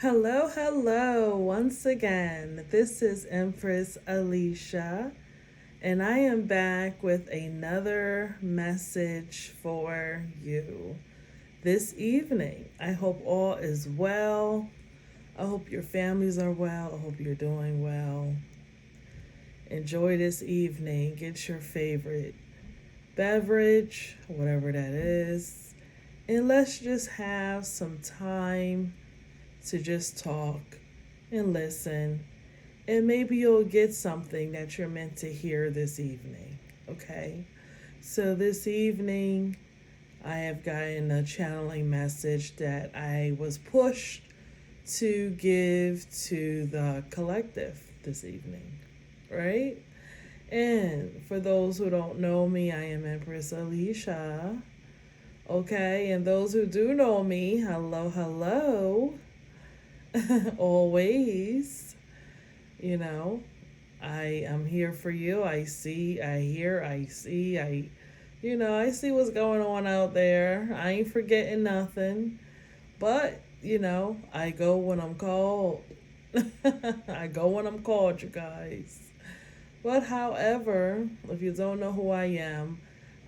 Hello, hello, once again. This is Empress Alicia, and I am back with another message for you this evening. I hope all is well. I hope your families are well. I hope you're doing well. Enjoy this evening. Get your favorite beverage, whatever that is, and let's just have some time to just talk and listen. And maybe you'll get something that you're meant to hear this evening. Okay? So, this evening, I have gotten a channeling message that I was pushed to give to the collective this evening. Right? And for those who don't know me, I am Empress Alicia. Okay? And those who do know me, hello, hello. Always, you know, I am here for you. I see, I hear, I see, I see what's going on out there. I ain't forgetting nothing. But, I go when I'm called. I go when I'm called, you guys. But however, if you don't know who I am,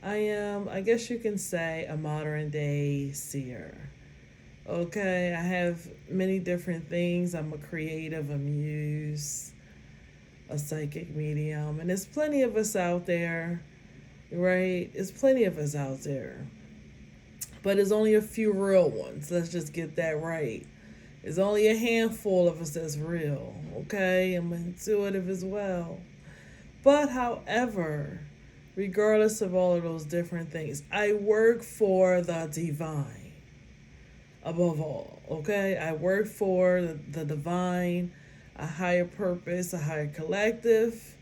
I guess you can say, a modern day seer. Okay, I have many different things. I'm a creative, a muse, a psychic medium, and there's plenty of us out there, right? There's plenty of us out there. But there's only a few real ones. Let's just get that right. There's only a handful of us that's real, okay? I'm intuitive as well. But however, regardless of all of those different things, I work for the divine above all, okay? I work for the divine, a higher purpose, a higher collective,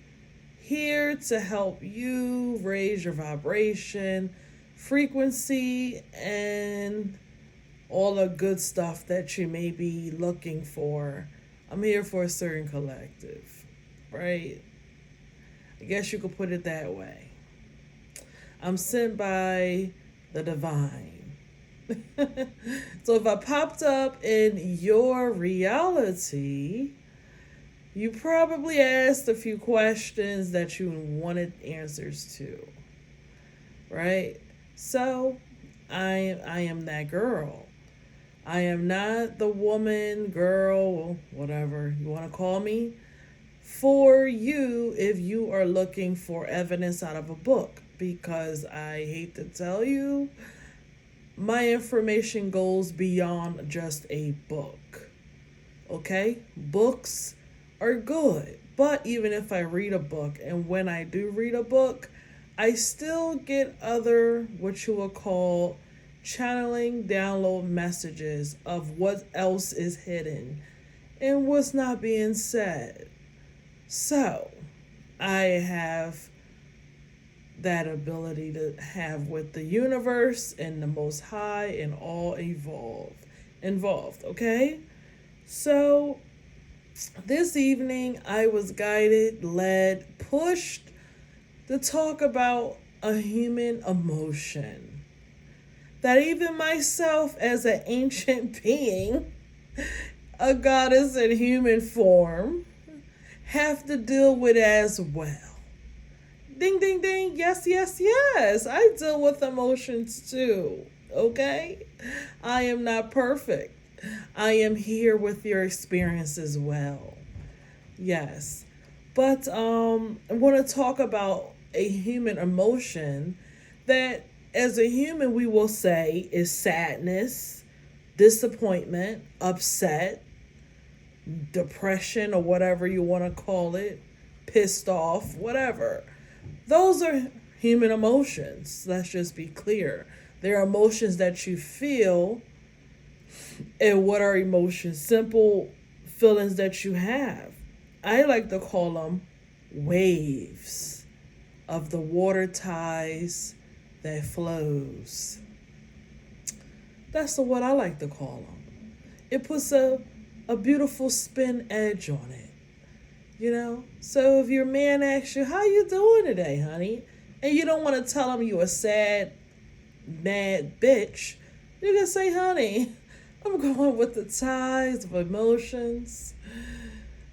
here to help you raise your vibration, frequency, and all the good stuff that you may be looking for. I'm here for a certain collective, right? I guess you could put it that way. I'm sent by the divine. So if I popped up in your reality, you probably asked a few questions that you wanted answers to, right? So I am that girl. I am not the woman, girl, whatever you want to call me, for you if you are looking for evidence out of a book. Because I hate to tell you, my information goes beyond just a book. Okay? Books are good. But even if I read a book, and when I do read a book, I still get other, what you would call, channeling download messages of what else is hidden and what's not being said. So, I have that ability to have with the universe and the Most High and all involved, okay? So this evening I was guided, led, pushed to talk about a human emotion that even myself, as an ancient being, a goddess in human form, have to deal with as well. Ding, ding, ding. Yes, yes, yes. I deal with emotions too. Okay? I am not perfect. I am here with your experience as well. Yes. But I want to talk about a human emotion that, as a human, we will say is sadness, disappointment, upset, depression, or whatever you want to call it, pissed off, whatever. Those are human emotions. Let's just be clear. They're emotions that you feel. And what are emotions? Simple feelings that you have. I like to call them waves of the water tides that flows. That's what I like to call them. It puts a beautiful spin edge on it. So if your man asks you, how you doing today, honey? And you don't want to tell him you a sad, mad bitch, you can say, honey, I'm going with the tides of emotions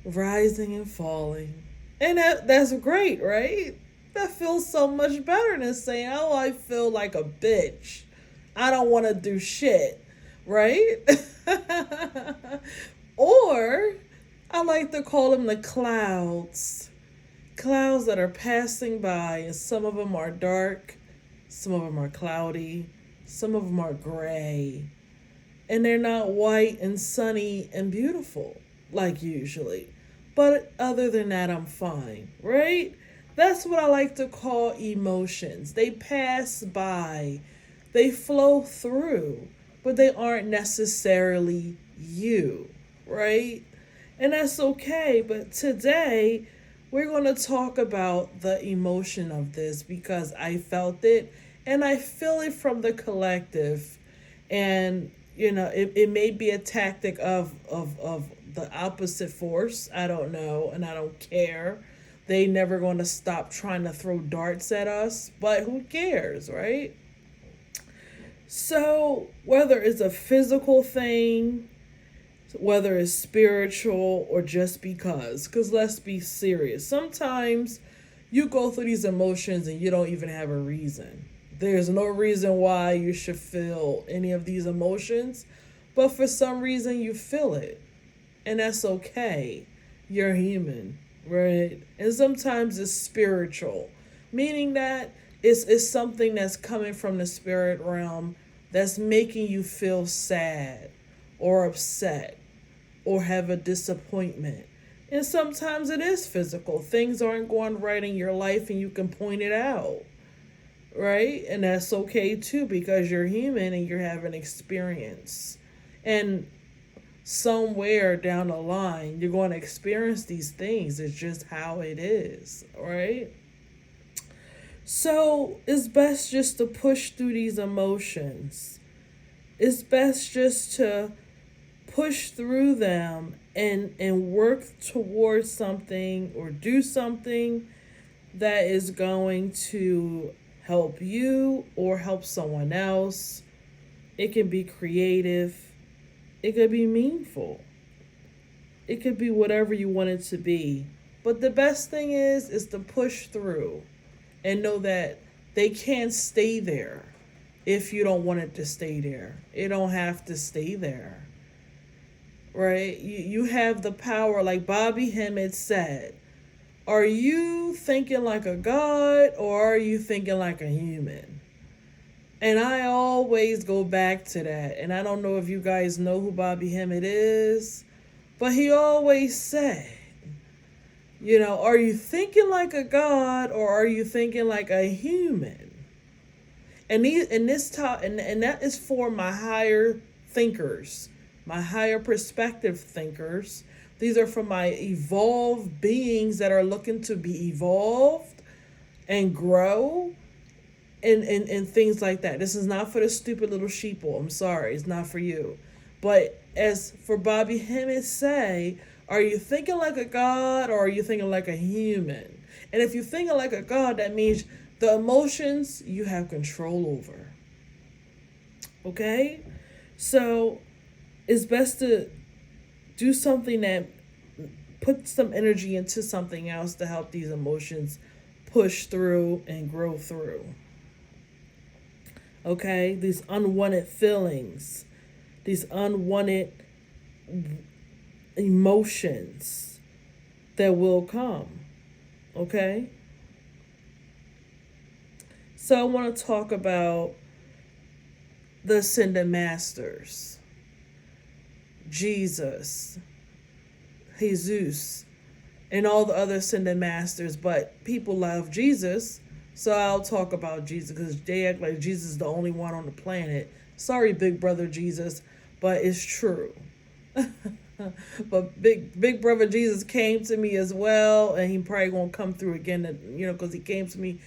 rising and falling. And that's great, right? That feels so much better than saying, oh, I feel like a bitch. I don't want to do shit, right? Or I like to call them the clouds. Clouds that are passing by, and some of them are dark, some of them are cloudy, some of them are gray. And they're not white and sunny and beautiful like usually. But other than that, I'm fine, right? That's what I like to call emotions. They pass by, they flow through, but they aren't necessarily you, right? And that's okay. But today, we're going to talk about the emotion of this because I felt it and I feel it from the collective. And, it may be a tactic of the opposite force. I don't know, and I don't care. They never going to stop trying to throw darts at us, but who cares, right? So, whether it's a physical thing, whether it's spiritual or just because let's be serious. Sometimes you go through these emotions and you don't even have a reason. There's no reason why you should feel any of these emotions, but for some reason you feel it. And that's okay. You're human, right? And sometimes it's spiritual, meaning that it's something that's coming from the spirit realm that's making you feel sad or upset or have a disappointment. And sometimes it is physical. Things aren't going right in your life and you can point it out, right? And that's okay too because you're human and you're having experience. And somewhere down the line, you're going to experience these things. It's just how it is, right? So it's best just to push through these emotions. It's best just to push through them and work towards something or do something that is going to help you or help someone else. It can be creative. It could be meaningful. It could be whatever you want it to be. But the best thing is to push through and know that they can't stay there if you don't want it to stay there. It don't have to stay there. Right? You have the power, like Bobby Hemmett said. Are you thinking like a god or are you thinking like a human? And I always go back to that. And I don't know if you guys know who Bobby Hemmett is, but he always said, are you thinking like a god or are you thinking like a human? And that is for my higher thinkers, my higher perspective thinkers. These are for my evolved beings that are looking to be evolved and grow and things like that. This is not for the stupid little sheeple. I'm sorry, it's not for you. But as for Bobby Hemmett say, are you thinking like a god or are you thinking like a human? And if you're thinking like a god, that means the emotions you have control over. Okay? So it's best to do something that puts some energy into something else to help these emotions push through and grow through. Okay? These unwanted feelings, these unwanted emotions that will come. Okay? So I want to talk about the ascended masters. Jesus, Jesus, and all the other ascended masters, but people love Jesus, so I'll talk about Jesus because they act like Jesus is the only one on the planet. Sorry, big brother Jesus, but it's true. But big brother Jesus came to me as well, and he probably won't come through again, because he came to me.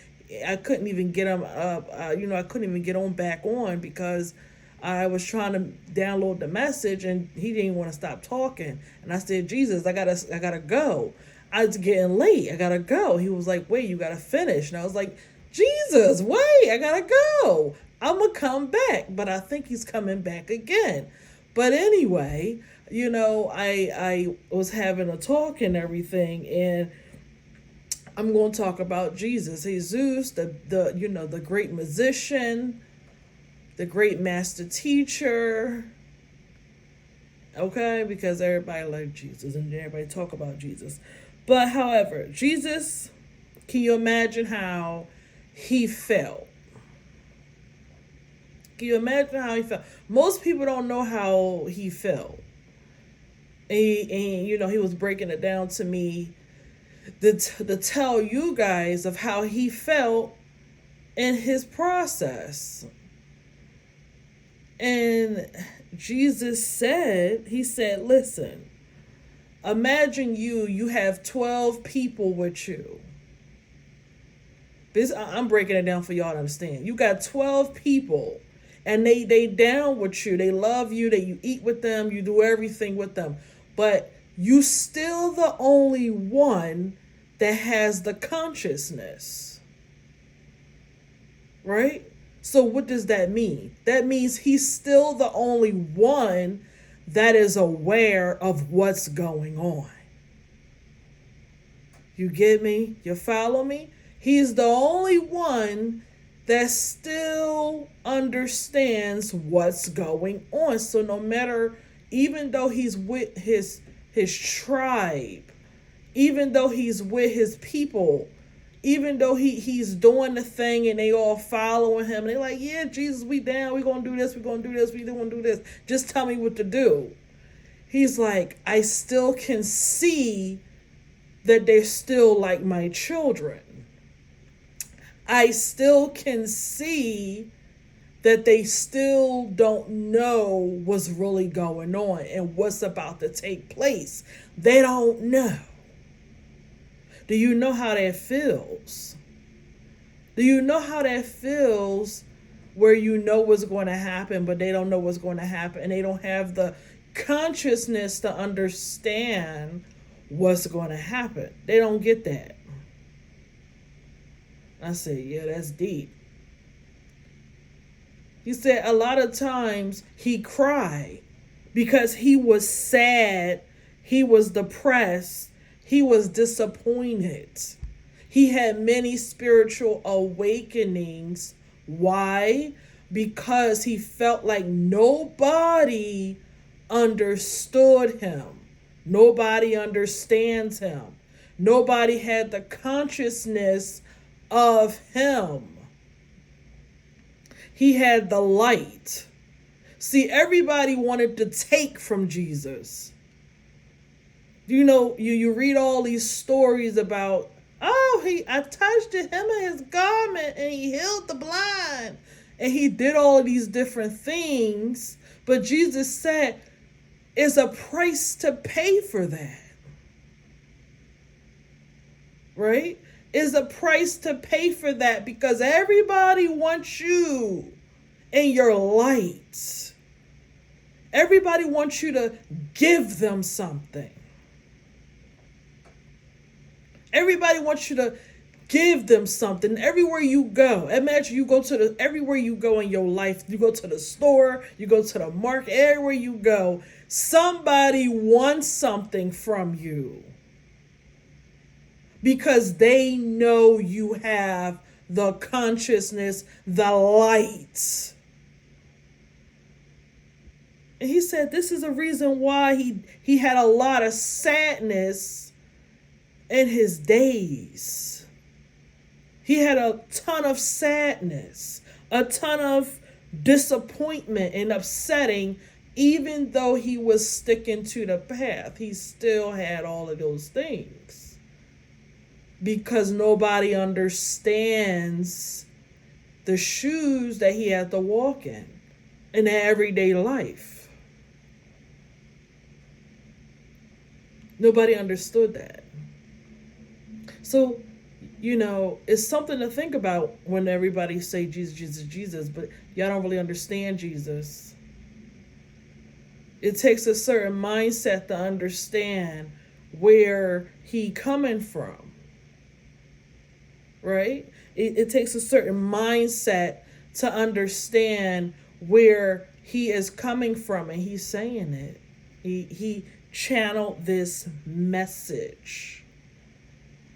I couldn't even get him up, I couldn't even get on back on because I was trying to download the message and he didn't want to stop talking. And I said, Jesus, I gotta go. I was getting late. I gotta go. He was like, wait, you gotta finish. And I was like, Jesus, wait, I gotta go. I'm gonna come back. But I think he's coming back again. But anyway, I was having a talk and everything, and I'm going to talk about Jesus, the great musician, the great master teacher. Okay, because everybody liked Jesus and everybody talk about Jesus. But however, Jesus, can you imagine how he felt? Can you imagine how he felt? Most people don't know how he felt. And he was breaking it down to me to tell you guys of how he felt in his process. And Jesus said, he said, listen, imagine you have 12 people with you. I'm breaking it down for y'all to understand. You got 12 people and they down with you. They love you. You eat with them. You do everything with them. But you still the only one that has the consciousness. Right? So what does that mean? That means he's still the only one that is aware of what's going on. You get me? You follow me? He's the only one that still understands what's going on. So no matter, even though he's with his tribe, even though he's with his people, even though he's doing the thing and they all following him, and they're like, yeah, Jesus, we down, we gonna do this, we gonna do this, we gonna do this. Just tell me what to do. He's like, I still can see that they're still like my children. I still can see that they still don't know what's really going on and what's about to take place. They don't know. Do you know how that feels? Do you know how that feels where you know what's going to happen, but they don't know what's going to happen and they don't have the consciousness to understand what's going to happen? They don't get that. I said, yeah, that's deep. He said a lot of times he cried because he was sad, he was depressed, he was disappointed. He had many spiritual awakenings. Why? Because he felt like nobody understood him. Nobody understands him. Nobody had the consciousness of him. He had the light. See, everybody wanted to take from Jesus. You read all these stories about, I touched him in his garment and he healed the blind. And he did all of these different things. But Jesus said, there's a price to pay for that. Right? Is a price to pay for that because everybody wants you in your light. Everybody wants you to give them something. Everybody wants you to give them something. Everywhere you go, imagine you go everywhere you go in your life, you go to the store, you go to the market, everywhere you go, somebody wants something from you. Because they know you have the consciousness, the light. And he said this is a reason why he had a lot of sadness in his days. He had a ton of sadness, a ton of disappointment and upsetting. Even though he was sticking to the path, he still had all of those things. Because nobody understands the shoes that he had to walk in everyday life. Nobody understood that. So, it's something to think about when everybody say Jesus, Jesus, Jesus, but y'all don't really understand Jesus. It takes a certain mindset to understand where he coming from. Right? It takes a certain mindset to understand where he is coming from, and he's saying it. He channeled this message.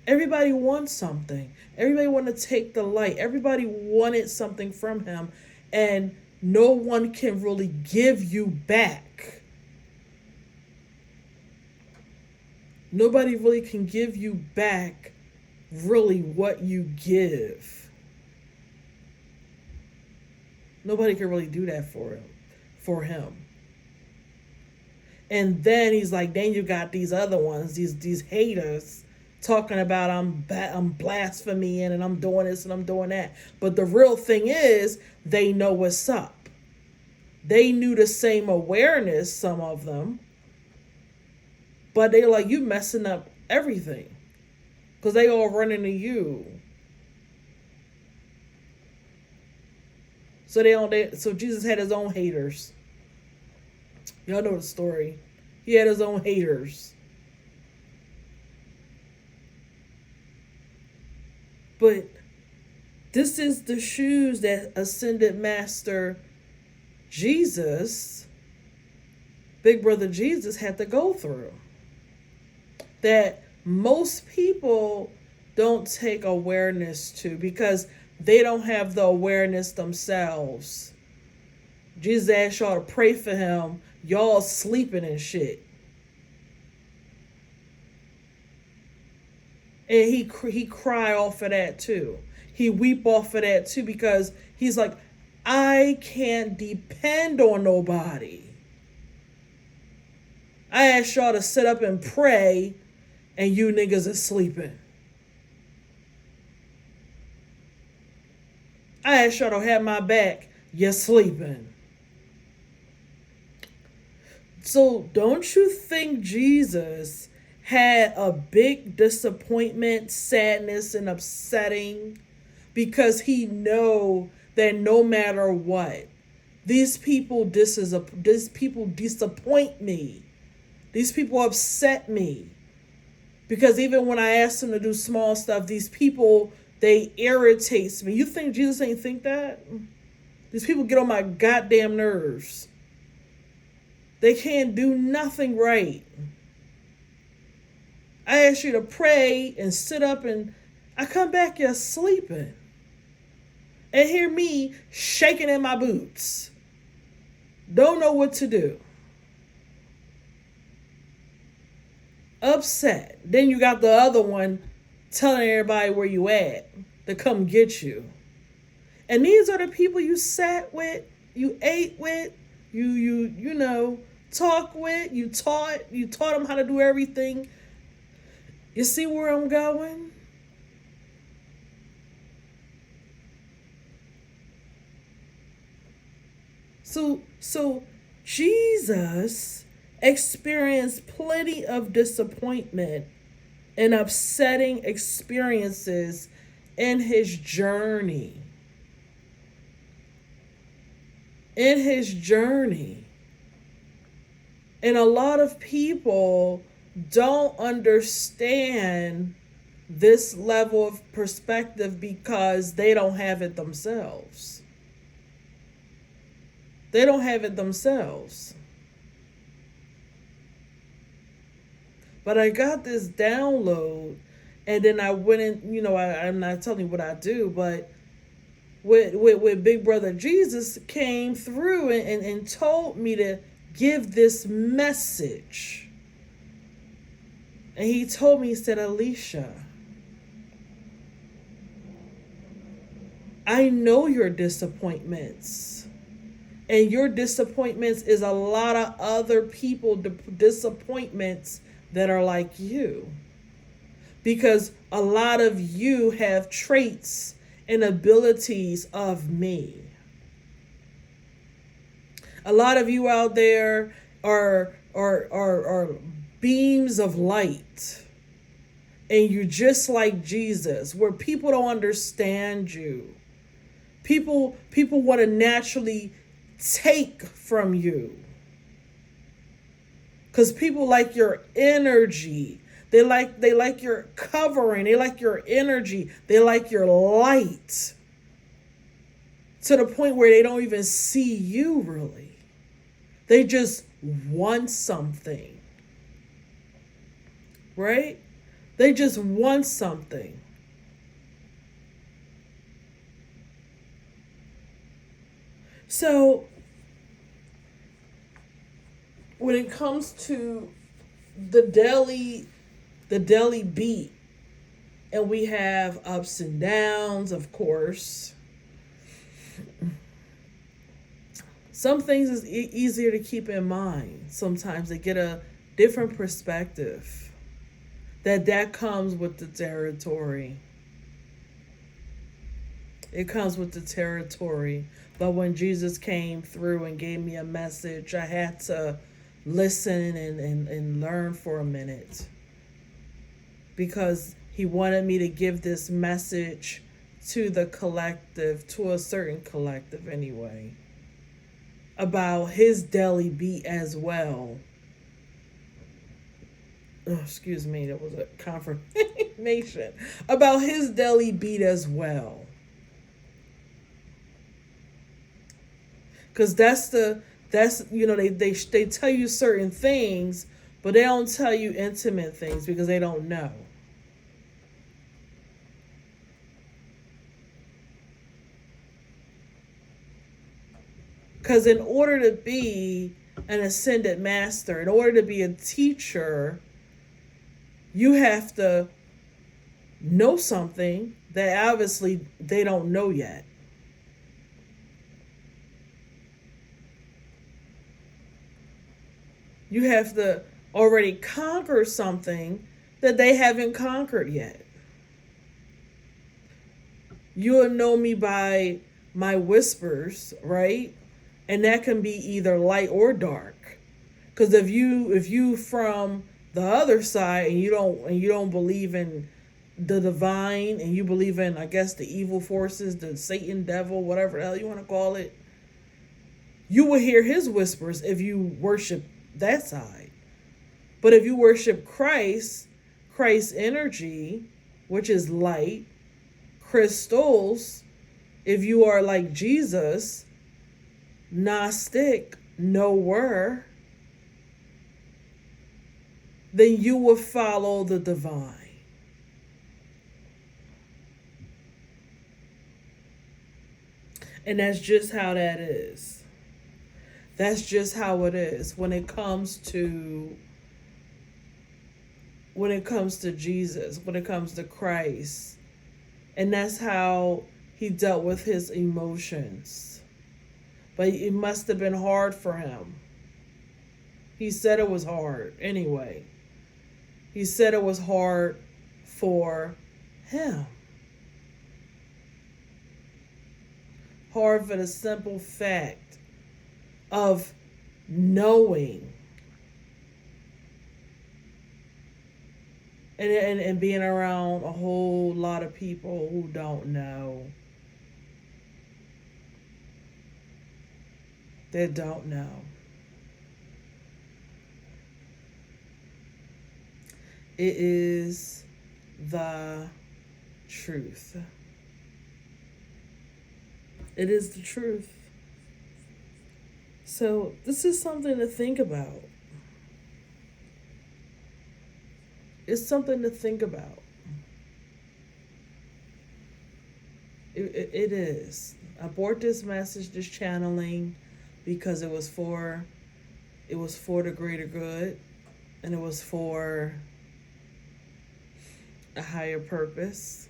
Everybody wants something. Everybody want to take the light. Everybody wanted something from him, and no one can really give you back. Nobody really can give you back really what you give. Nobody can really do that for him. And then he's like, then you got these other ones, these haters talking about I'm blaspheming and I'm doing this and I'm doing that. But the real thing is, they know what's up. They knew the same awareness, some of them. But they're like, you messing up everything. Because they all run into you. So Jesus had his own haters. Y'all know the story. He had his own haters. But this is the shoes that ascended master Jesus, Big Brother Jesus, had to go through. That most people don't take awareness to because they don't have the awareness themselves. Jesus asked y'all to pray for him. Y'all sleeping and shit. And he cry off of that too. He weep off of that too because he's like, I can't depend on nobody. I asked y'all to sit up and pray and you niggas are sleeping. I asked y'all to have my back, you're sleeping. So don't you think Jesus had a big disappointment, sadness, and upsetting because he know that no matter what, these people disappoint me. These people upset me. Because even when I ask them to do small stuff, these people, they irritates me. You think Jesus ain't think that? These people get on my goddamn nerves. They can't do nothing right. I ask you to pray and sit up and I come back, you're sleeping. And hear me shaking in my boots. Don't know what to do. Upset. Then you got the other one telling everybody where you at to come get you. And these are the people you sat with, you ate with, you know, talk with, you taught them how to do everything. You see where I'm going? So Jesus experienced plenty of disappointment and upsetting experiences in his journey. In his journey. And a lot of people don't understand this level of perspective because they don't have it themselves. They don't have it themselves. But I got this download, and then I went in, you know, I'm not telling you what I do, but with Big Brother Jesus came through and told me to give this message. And he told me, he said, Alicia, I know your disappointments. And your disappointments is a lot of other people disappointments that are like you. Because a lot of you have traits and abilities of me. A lot of you out there are beams of light. And you're just like Jesus, where people don't understand you. People want to naturally take from you. Because people like your energy. They like your covering. They like your energy. They like your light. To the point where they don't even see you really. They just want something, right? They just want something. So when it comes to the daily beat, and we have ups and downs, of course. Some things is easier to keep in mind sometimes to get a different perspective. That comes with the territory. It comes with the territory. But when Jesus came through and gave me a message, I had to listen and learn for a minute. Because he wanted me to give this message to the collective, to a certain collective anyway, about his daily beat as well. Oh, excuse me, that was a confirmation. About his daily beat as well. Because that's they tell you certain things, but they don't tell you intimate things because they don't know. Because in order to be an ascended master, in order to be a teacher, you have to know something that obviously they don't know yet. You have to already conquer something that they haven't conquered yet. You'll know me by my whispers, right? And that can be either light or dark. Because if you from the other side and you don't believe in the divine, and you believe in, I guess, the evil forces, the Satan, devil, whatever the hell you want to call it, you will hear his whispers if you worship that side. But if you worship Christ's energy, which is light, crystals, if you are like Jesus, Gnostic, knower, then you will follow the divine. And that's just how that is. That's just how it is when it comes to Jesus, when it comes to Christ. And that's how he dealt with his emotions. But it must have been hard for him. He said it was hard anyway. He said it was hard for him. Hard for the simple fact of knowing and being around a whole lot of people who don't know. They don't know. It is the truth. It is the truth. So this is something to think about. It's something to think about. It is. I brought this message, this channeling, because it was for the greater good, and it was for a higher purpose.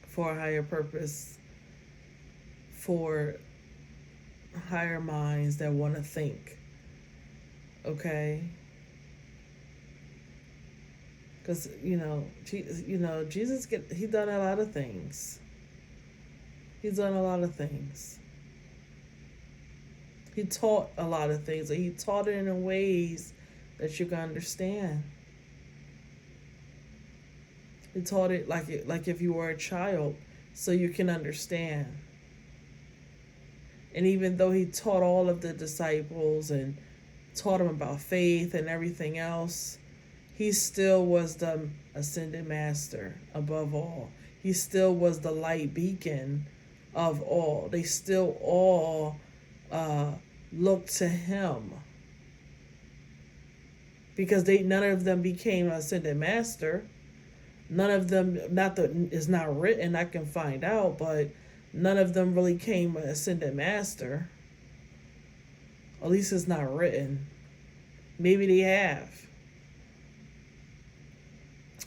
For a higher purpose. For higher minds that want to think. Okay? Because, Jesus, he done a lot of things. He's done a lot of things. He taught a lot of things. And he taught it in ways that you can understand. He taught it like if you were a child, so you can understand. And even though he taught all of the disciples and taught them about faith and everything else, he still was the ascended master above all. He still was the light beacon of all. They still all look to him, because none of them became ascended master. None of them, not that it's not written, I can find out, but none of them really came ascended master. At least it's not written. Maybe they have.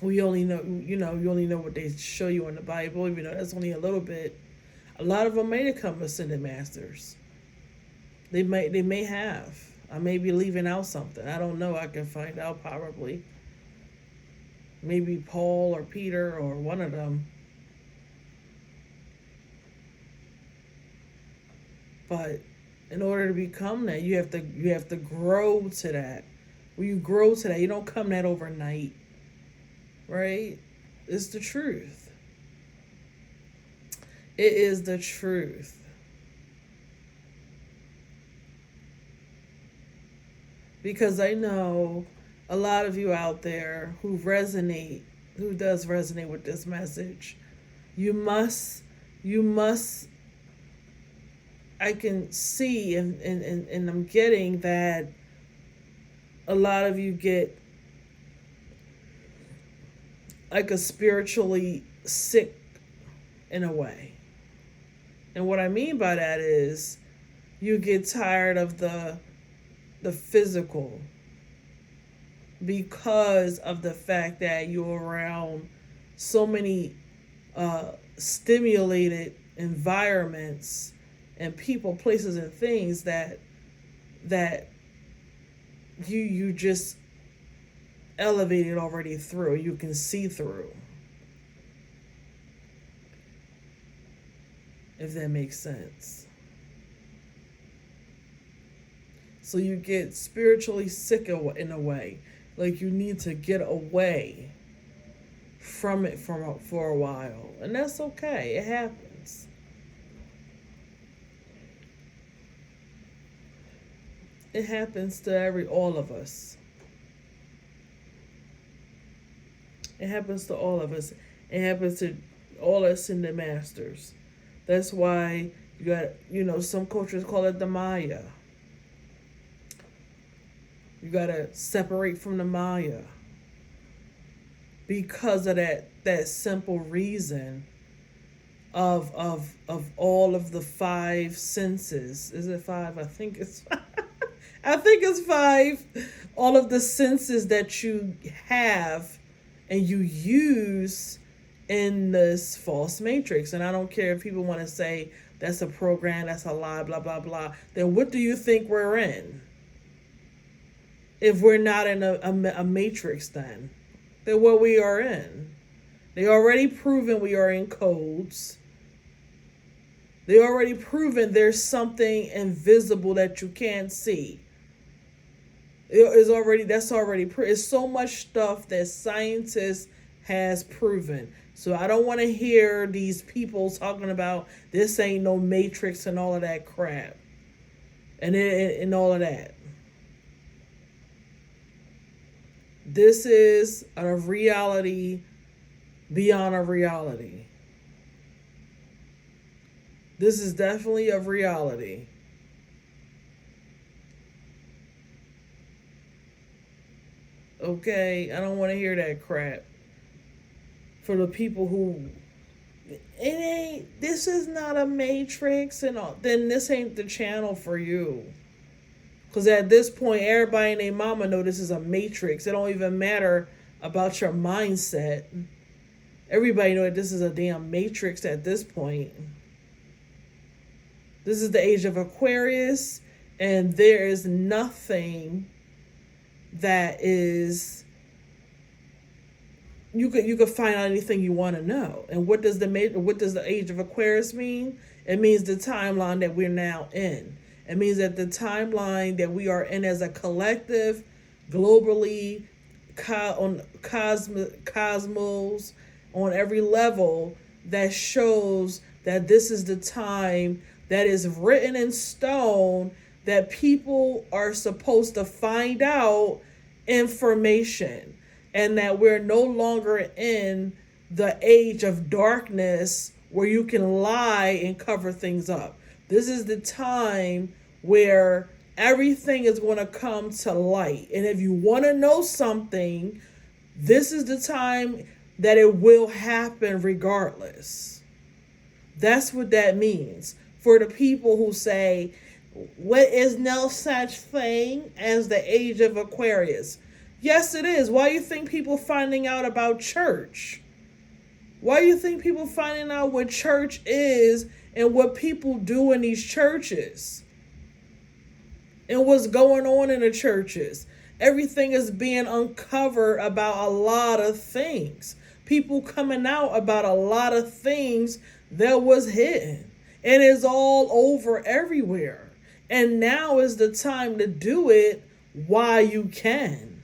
We only know, you only know what they show you in the Bible, even though that's only a little bit. A lot of them may become ascended masters. They may have. I may be leaving out something. I don't know. I can find out probably. Maybe Paul or Peter or one of them. But in order to become that, you have to grow to that. When you grow to that, you don't come that overnight. Right? It's the truth. It is the truth. Because I know a lot of you out there who does resonate with this message. You must, I can see and I'm getting that a lot of you get like a spiritually sick in a way. And what I mean by that is you get tired of the physical, because of the fact that you're around so many stimulated environments and people, places, and things that you just elevated already through. You can see through, if that makes sense. So you get spiritually sick in a way. Like you need to get away from it for a while. And that's okay. It happens. It happens to all of us. It happens to all of us. It happens to all ascended masters. That's why you got, some cultures call it the Maya. You gotta separate from the Maya because of that simple reason of all of the 5 senses. Is it 5? I think it's I think it's 5. All of the senses that you have and you use in this false matrix. And I don't care if people want to say that's a program, that's a lie, blah blah blah. Then what do you think we're in? If we're not in a matrix, then what we are in. They already proven we are in codes. They already proven there's something invisible that you can't see. That's already it's so much stuff that scientists has proven. So I don't want to hear these people talking about this ain't no matrix and all of that crap. And all of that. This is a reality beyond a reality. This is definitely a reality. Okay? I don't want to hear that crap. For the people who, this is not a matrix and all, then this ain't the channel for you. Because at this point, everybody and their mama know this is a matrix. It don't even matter about your mindset. Everybody know that this is a damn matrix at this point. This is the age of Aquarius, and there is nothing that is... You could find out anything you want to know. And what does the age of Aquarius mean? It means the timeline that we're now in. It means that the timeline that we are in as a collective, globally, on cosmos, on every level, that shows that this is the time that is written in stone, that people are supposed to find out information, and that we're no longer in the age of darkness where you can lie and cover things up. This is the time where everything is going to come to light. And if you want to know something, this is the time that it will happen regardless. That's what that means. For the people who say, what is no such thing as the age of Aquarius? Yes, it is. Why do you think people finding out about church? Why do you think people finding out what church is and what people do in these churches? And what's going on in the churches? Everything is being uncovered about a lot of things. People coming out about a lot of things that was hidden. And it's all over everywhere. And now is the time to do it while you can.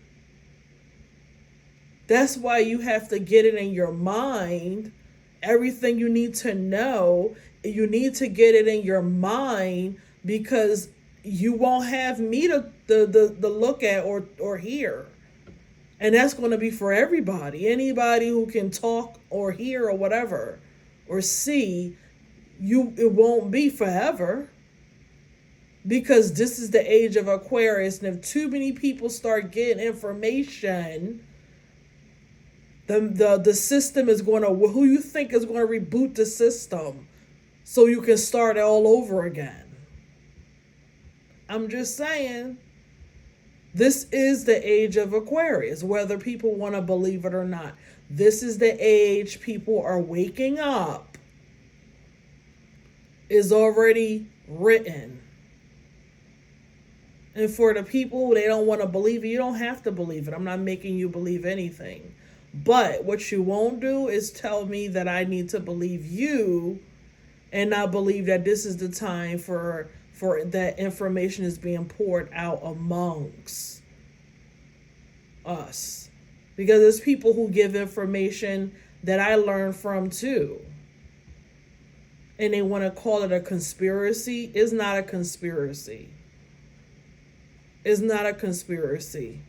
That's why you have to get it in your mind. Everything you need to know, you need to get it in your mind, because you won't have me to look at or hear. And that's going to be for everybody. Anybody who can talk or hear or whatever or see, it won't be forever. Because this is the age of Aquarius. And if too many people start getting information, the system is going to, who you think is going to reboot the system so you can start all over again? I'm just saying, this is the age of Aquarius, whether people want to believe it or not. This is the age people are waking up. Is already written. And for the people who they don't want to believe it, you don't have to believe it. I'm not making you believe anything. But what you won't do is tell me that I need to believe you and not believe that this is the time for that information is being poured out amongst us. Because there's people who give information that I learn from too. And they want to call it a conspiracy. It's not a conspiracy. It's not a conspiracy.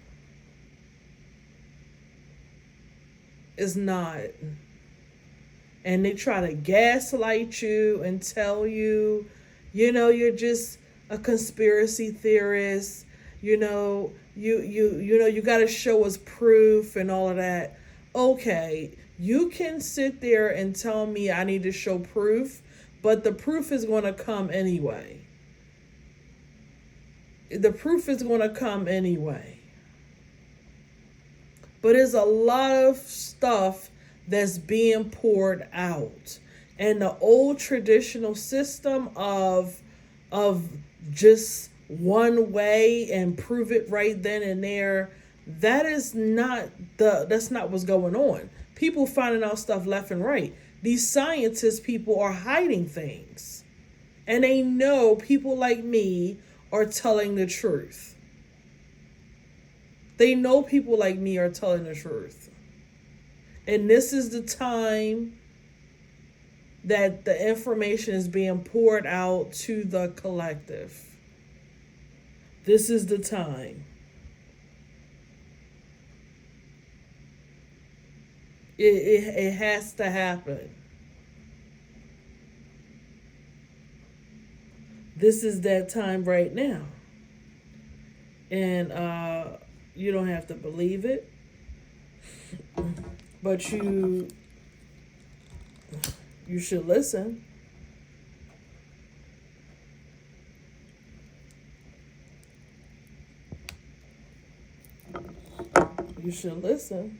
It's not. And they try to gaslight you and tell you, you're just a conspiracy theorist. You got to show us proof and all of that. Okay, you can sit there and tell me I need to show proof, but the proof is going to come anyway. The proof is going to come anyway. But there's a lot of stuff that's being poured out. And the old traditional system of just one way and prove it right then and there, that's not what's going on. People finding out stuff left and right. These scientist people are hiding things. And they know people like me are telling the truth. They know people like me are telling the truth. And this is the time that the information is being poured out to the collective. This is the time. It has to happen. This is that time right now. And you don't have to believe it. But you should listen. You should listen.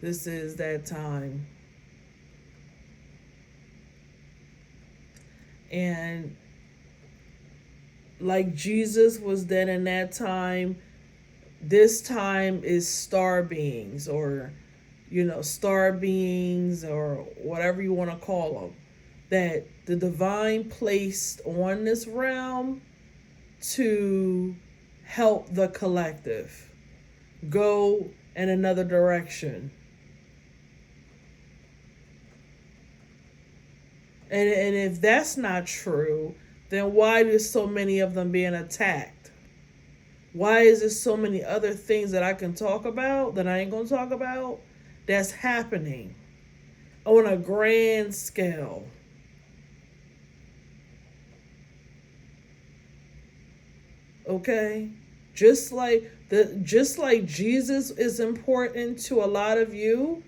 This is that time. And like Jesus was then in that time, this time is star beings, or star beings, or whatever you want to call them, that the divine placed on this realm to help the collective go in another direction. And if that's not true, then why do so many of them being attacked? Why is there so many other things that I can talk about that I ain't gonna talk about that's happening on a grand scale? Okay? Just like Jesus is important to a lot of you,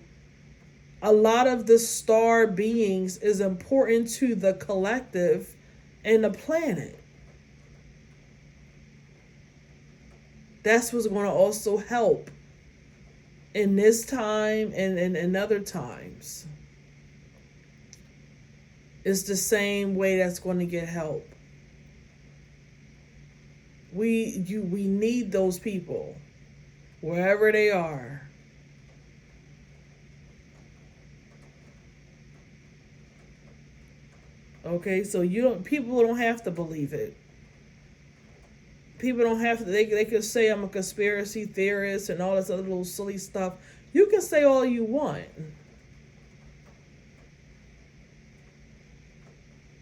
a lot of the star beings is important to the collective and the planet. That's what's going to also help in this time and in other times. It's the same way that's going to get help. We need those people wherever they are. Okay, so people don't have to believe it. People don't have to. They could say I'm a conspiracy theorist and all this other little silly stuff. You can say all you want.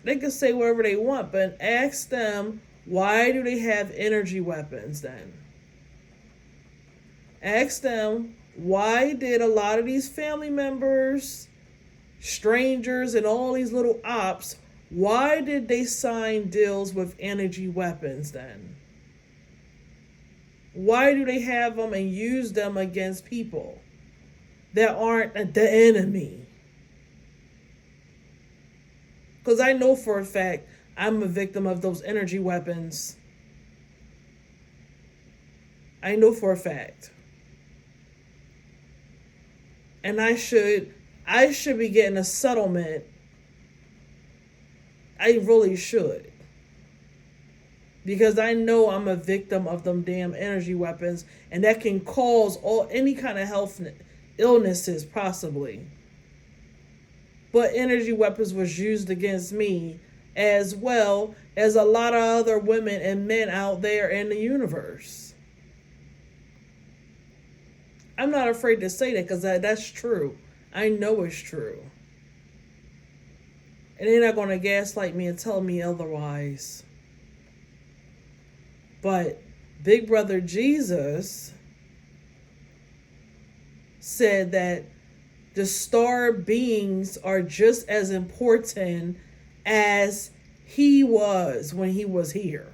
They can say whatever they want, but ask them, why do they have energy weapons then? Ask them, why did a lot of these family members, strangers, and all these little ops, why did they sign deals with energy weapons then? Why do they have them and use them against people that aren't the enemy? Because I know for a fact I'm a victim of those energy weapons. I know for a fact. And I should be getting a settlement. I really should. Because I know I'm a victim of them damn energy weapons, and that can cause any kind of health illnesses possibly. But energy weapons was used against me, as well as a lot of other women and men out there in the universe. I'm not afraid to say that because that's true. I know it's true. And they're not going to gaslight me and tell me otherwise. But Big Brother Jesus said that the star beings are just as important as he was when he was here.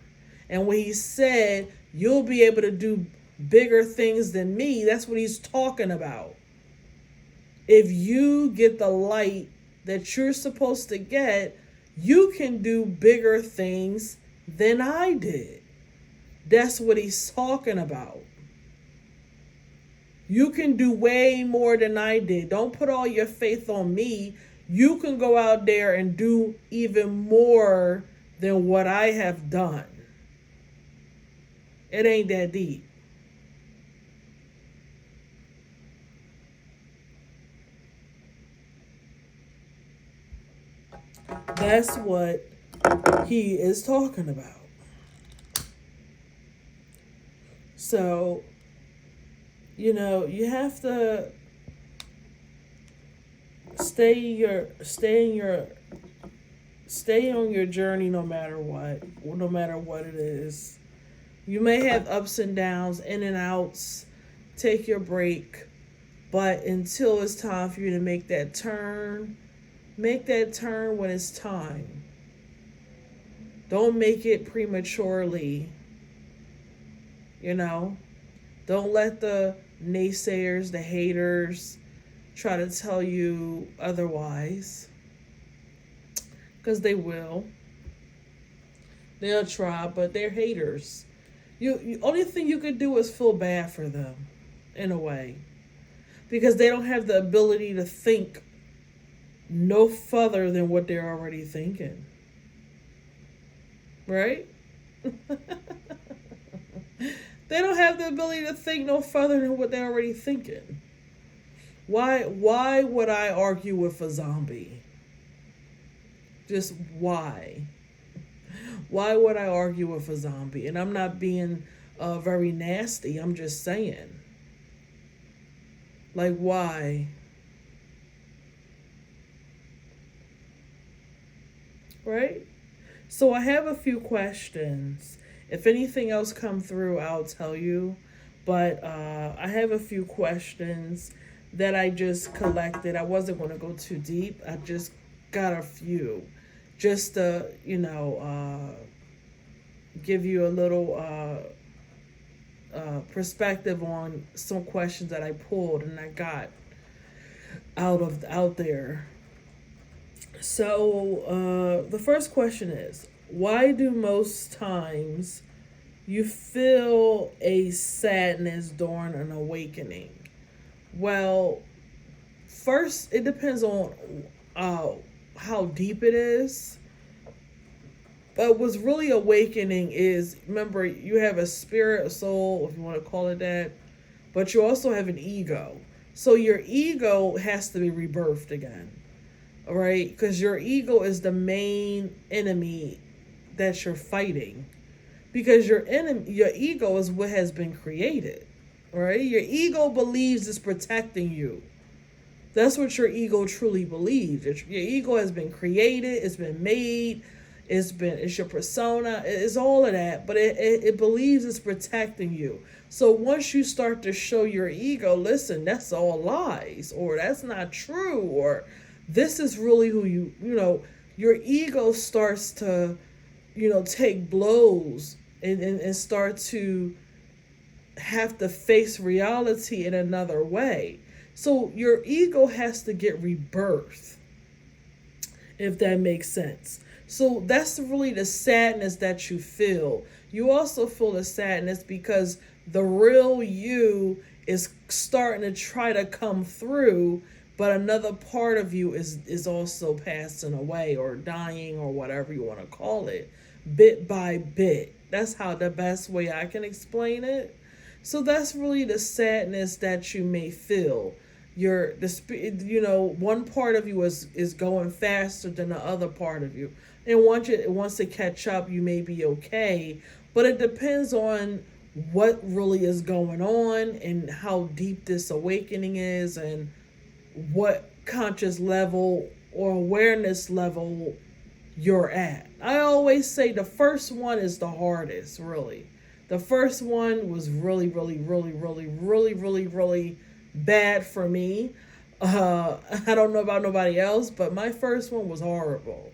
And when he said, you'll be able to do bigger things than me, that's what he's talking about. If you get the light that you're supposed to get, you can do bigger things than I did. That's what he's talking about. You can do way more than I did. Don't put all your faith on me. You can go out there and do even more than what I have done. It ain't that deep. That's what he is talking about. So, you have to stay on your journey no matter what it is. You may have ups and downs, in and outs. Take your break, but until it's time for you to make that turn when it's time. Don't make it prematurely. Don't let the naysayers, the haters, try to tell you otherwise. Because they will. They'll try, but they're haters. You only thing you can do is feel bad for them, in a way. Because they don't have the ability to think no further than what they're already thinking. Right? They don't have the ability to think no further than what they're already thinking. Why would I argue with a zombie? Just why? Why would I argue with a zombie? And I'm not being very nasty. I'm just saying. Like, why? Right? So I have a few questions. If anything else come through, I'll tell you. But I have a few questions that I just collected. I wasn't going to go too deep. I just got a few, just to give you a little perspective on some questions that I pulled and I got out there. So the first question is, why do most times you feel a sadness during an awakening? Well, first, it depends on how deep it is. But what's really awakening is, remember, you have a spirit, a soul, if you want to call it that, but you also have an ego. So your ego has to be rebirthed again, all right? Because your ego is the main enemy that you're fighting. Because your ego is what has been created, right? Your ego believes it's protecting you. That's what your ego truly believes. Your ego has been created, it's been made, it's your persona, it's all of that, but it believes it's protecting you. So once you start to show your ego, listen, that's all lies, or that's not true, or this is really who your ego starts to, take blows and start to have to face reality in another way. So your ego has to get rebirthed, if that makes sense. So that's really the sadness that you feel. You also feel the sadness because the real you is starting to try to come through, but another part of you is also passing away or dying or whatever you want to call it, bit by bit. That's how the best way I can explain it. So that's really the sadness that you may feel. One part of you is going faster than the other part of you, and once it catch up, you may be okay. But it depends on what really is going on and how deep this awakening is, and what conscious level or awareness level you're at. I always say the first one is the hardest, really. The first one was really, really, really, really, really, really, really bad for me. I don't know about nobody else, but my first one was horrible.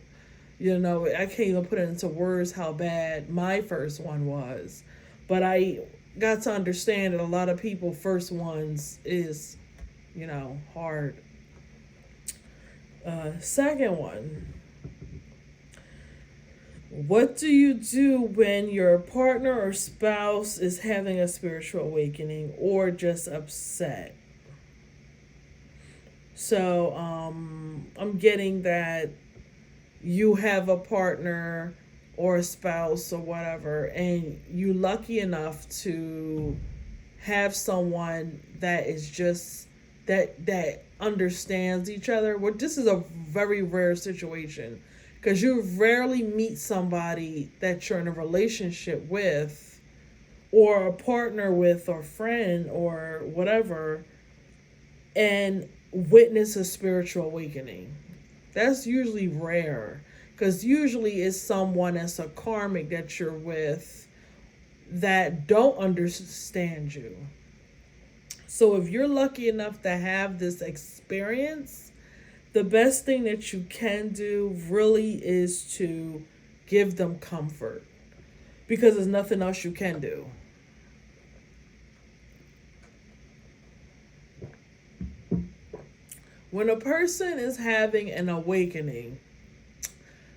I can't even put it into words how bad my first one was. But I got to understand that a lot of people first ones is, hard. Second one. What do you do when your partner or spouse is having a spiritual awakening or just upset? So I'm getting that you have a partner or a spouse or whatever, and you lucky enough to have someone that is just that understands each other. Well, this is a very rare situation because you rarely meet somebody that you're in a relationship with or a partner with or friend or whatever and witness a spiritual awakening. That's usually rare because usually it's someone that's a karmic that you're with that don't understand you. So if you're lucky enough to have this experience, the best thing that you can do really is to give them comfort because there's nothing else you can do. When a person is having an awakening,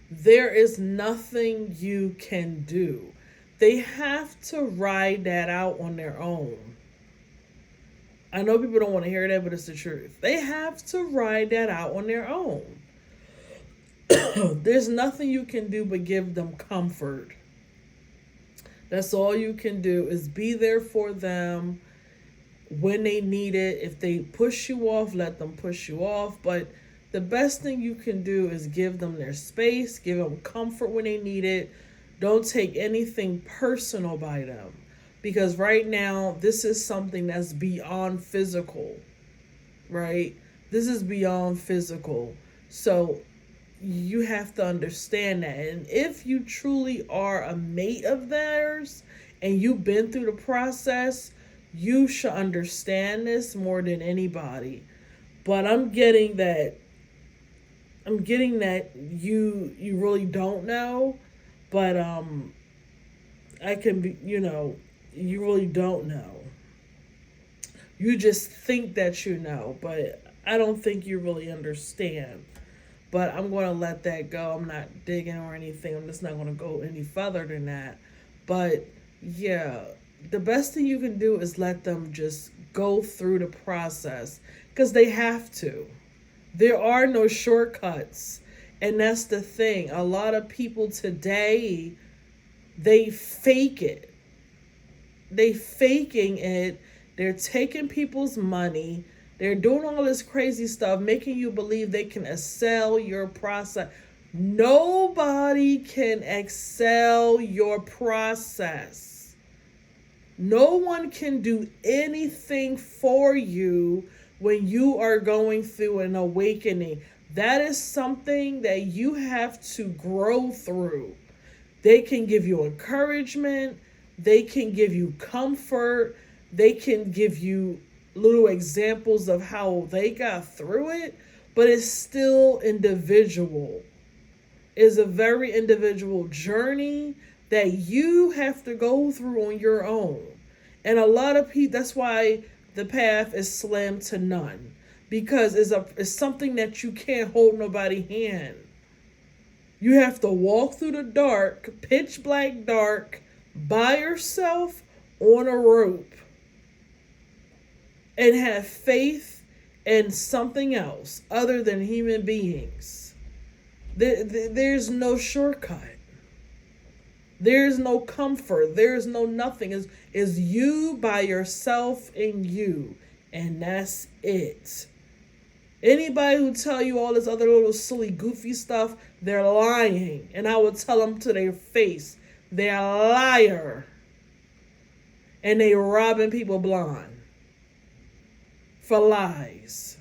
there is nothing you can do. They have to ride that out on their own. I know people don't want to hear that, but it's the truth. They have to ride that out on their own. There's nothing you can do but give them comfort. That's all you can do is be there for them when they need it. If they push you off, let them push you off. But the best thing you can do is give them their space, give them comfort when they need it. Don't take anything personal by them. Because right now, this is something that's beyond physical, right? This is beyond physical. So you have to understand that. And if you truly are a mate of theirs and you've been through the process, you should understand this more than anybody. But I'm getting that you really don't know, but I can be, you really don't know. You just think that you know, but I don't think you really understand. But I'm going to let that go. I'm not digging or anything. I'm just not going to go any further than that. But yeah, the best thing you can do is let them just go through the process because they have to. There are no shortcuts. And that's the thing. A lot of people today, they fake it. They faking it. They're taking people's money. They're doing all this crazy stuff, making you believe they can excel your process. Nobody can excel your process. No one can do anything for you when you are going through an awakening. That is something that you have to grow through. They can give you encouragement, they can give you comfort, they can give you little examples of how they got through it, but it's still individual. It's a very individual journey that you have to go through on your own. And a lot of people, that's why the path is slim to none, because it's something that you can't hold nobody hand. You have to walk through the dark, pitch black dark, by yourself on a rope and have faith in something else other than human beings. There's no shortcut. There's no comfort. There's no nothing. It's you by yourself and you. And that's it. Anybody who tell you all this other little silly goofy stuff, they're lying. And I would tell them to their face, they're a liar. And they robbing people blind for lies.